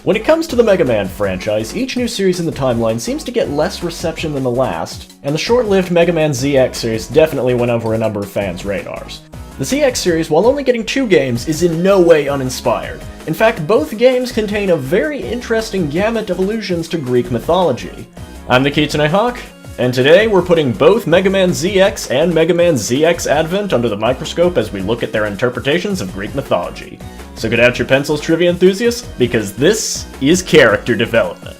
When it comes to the Mega Man franchise, each new series in the timeline seems to get less reception than the last, and the short-lived Mega Man ZX series definitely went over a number of fans' radars. The ZX series, while only getting 2 games, is in no way uninspired. In fact, both games contain a very interesting gamut of allusions to Greek mythology. I'm the Kitsune Hawk, and today we're putting both Mega Man ZX and Mega Man ZX Advent under the microscope as we look at their interpretations of Greek mythology. So get out your pencils, trivia enthusiasts, because this is character development.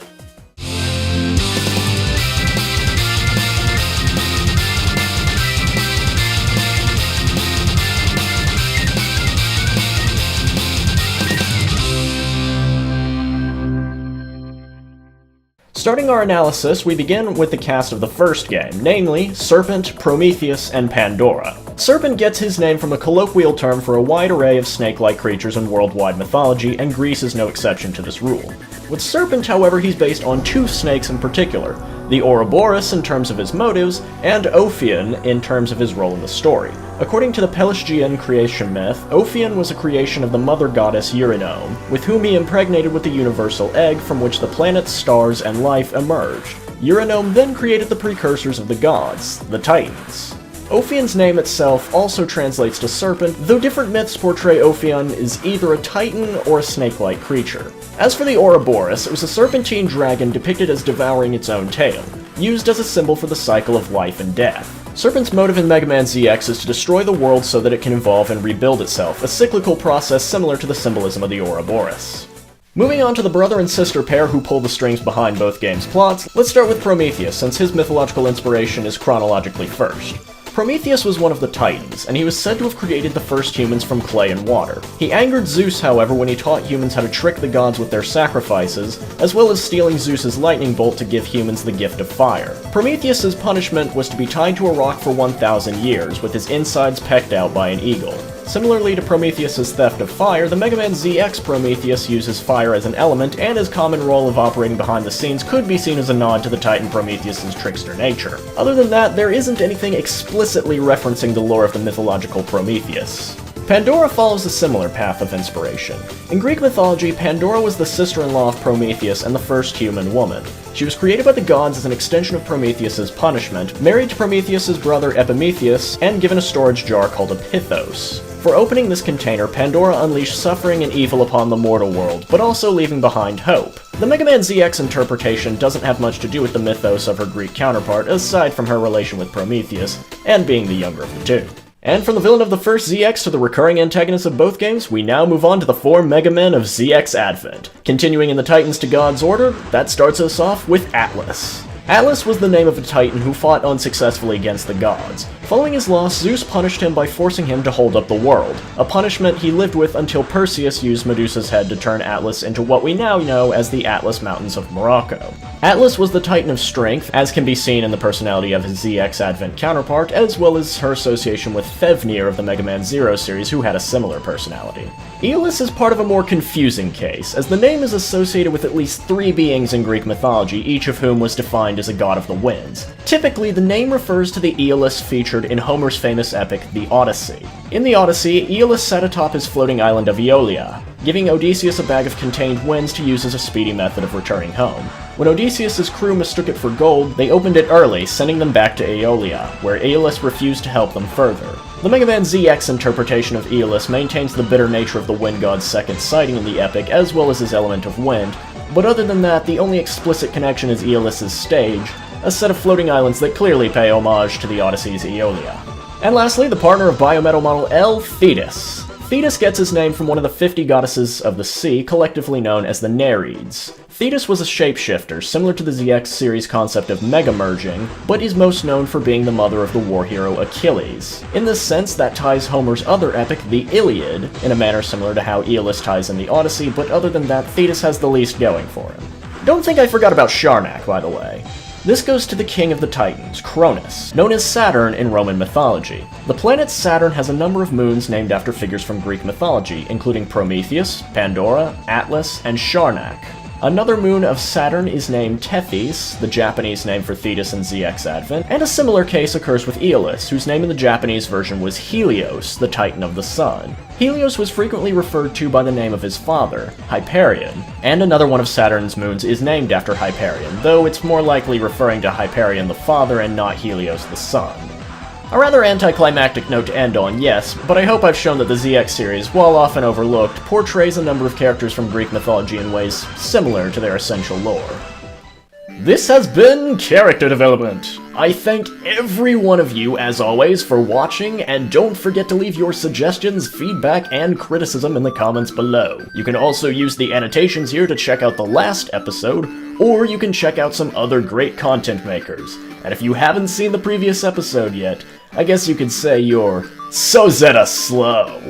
Starting our analysis, we begin with the cast of the first game, namely Serpent, Prometheus, and Pandora. Serpent gets his name from a colloquial term for a wide array of snake-like creatures in worldwide mythology, and Greece is no exception to this rule. With Serpent, however, he's based on 2 snakes in particular, the Ouroboros in terms of his motives, and Ophion in terms of his role in the story. According to the Pelasgian creation myth, Ophion was a creation of the mother goddess Eurynome, with whom he impregnated with the universal egg from which the planets, stars, and life emerged. Eurynome then created the precursors of the gods, the Titans. Ophion's name itself also translates to serpent, though different myths portray Ophion as either a titan or a snake-like creature. As for the Ouroboros, it was a serpentine dragon depicted as devouring its own tail, used as a symbol for the cycle of life and death. Serpent's motive in Mega Man ZX is to destroy the world so that it can evolve and rebuild itself, a cyclical process similar to the symbolism of the Ouroboros. Moving on to the brother and sister pair who pull the strings behind both games' plots, let's start with Prometheus, since his mythological inspiration is chronologically first. Prometheus was one of the Titans, and he was said to have created the first humans from clay and water. He angered Zeus, however, when he taught humans how to trick the gods with their sacrifices, as well as stealing Zeus's lightning bolt to give humans the gift of fire. Prometheus's punishment was to be tied to a rock for 1,000 years, with his insides pecked out by an eagle. Similarly to Prometheus's theft of fire, the Mega Man ZX Prometheus uses fire as an element, and his common role of operating behind the scenes could be seen as a nod to the Titan Prometheus's trickster nature. Other than that, there isn't anything explicitly referencing the lore of the mythological Prometheus. Pandora follows a similar path of inspiration. In Greek mythology, Pandora was the sister-in-law of Prometheus and the first human woman. She was created by the gods as an extension of Prometheus's punishment, married to Prometheus's brother Epimetheus, and given a storage jar called a Pythos. For opening this container, Pandora unleashed suffering and evil upon the mortal world, but also leaving behind hope. The Mega Man ZX interpretation doesn't have much to do with the mythos of her Greek counterpart, aside from her relation with Prometheus, and being the younger of the 2. And from the villain of the first ZX to the recurring antagonist of both games, we now move on to the 4 Mega Men of ZX Advent. Continuing in the Titans to Gods order, that starts us off with Aeolus. Aeolus was the name of a titan who fought unsuccessfully against the gods. Following his loss, Zeus punished him by forcing him to hold up the world, a punishment he lived with until Perseus used Medusa's head to turn Atlas into what we now know as the Atlas Mountains of Morocco. Atlas was the titan of strength, as can be seen in the personality of his ZX Advent counterpart, as well as her association with Fevnir of the Mega Man Zero series, who had a similar personality. Aeolus is part of a more confusing case, as the name is associated with at least 3 beings in Greek mythology, each of whom was defined as a god of the winds. Typically, the name refers to the Aeolus featured in Homer's famous epic, the Odyssey. In the Odyssey, Aeolus sat atop his floating island of Aeolia, giving Odysseus a bag of contained winds to use as a speedy method of returning home. When Odysseus' crew mistook it for gold, they opened it early, sending them back to Aeolia, where Aeolus refused to help them further. The Mega Man ZX interpretation of Aeolus maintains the bitter nature of the wind god's second sighting in the epic, as well as his element of wind, but other than that, the only explicit connection is Aeolus' stage, a set of floating islands that clearly pay homage to the Odyssey's Aeolia. And lastly, the partner of Biometal Model L, Fetus. Fetus gets his name from one of the 50 goddesses of the sea, collectively known as the Nereids. Fetus was a shapeshifter, similar to the ZX series concept of mega-merging, but is most known for being the mother of the war hero Achilles. In this sense, that ties Homer's other epic, the Iliad, in a manner similar to how Aeolus ties in the Odyssey, but other than that, Fetus has the least going for him. Don't think I forgot about Sharnak, by the way. This goes to the king of the Titans, Cronus, known as Saturn in Roman mythology. The planet Saturn has a number of moons named after figures from Greek mythology, including Prometheus, Pandora, Atlas, and Sharnak. Another moon of Saturn is named Tethys, the Japanese name for Fetus and ZX Advent, and a similar case occurs with Aeolus, whose name in the Japanese version was Helios, the Titan of the Sun. Helios was frequently referred to by the name of his father, Hyperion, and another one of Saturn's moons is named after Hyperion, though it's more likely referring to Hyperion the father and not Helios the son. A rather anticlimactic note to end on, yes, but I hope I've shown that the ZX series, while often overlooked, portrays a number of characters from Greek mythology in ways similar to their essential lore. This has been Character Development! I thank every one of you, as always, for watching, and don't forget to leave your suggestions, feedback, and criticism in the comments below. You can also use the annotations here to check out the last episode, or you can check out some other great content makers. And if you haven't seen the previous episode yet, I guess you could say you're so Zeta slow.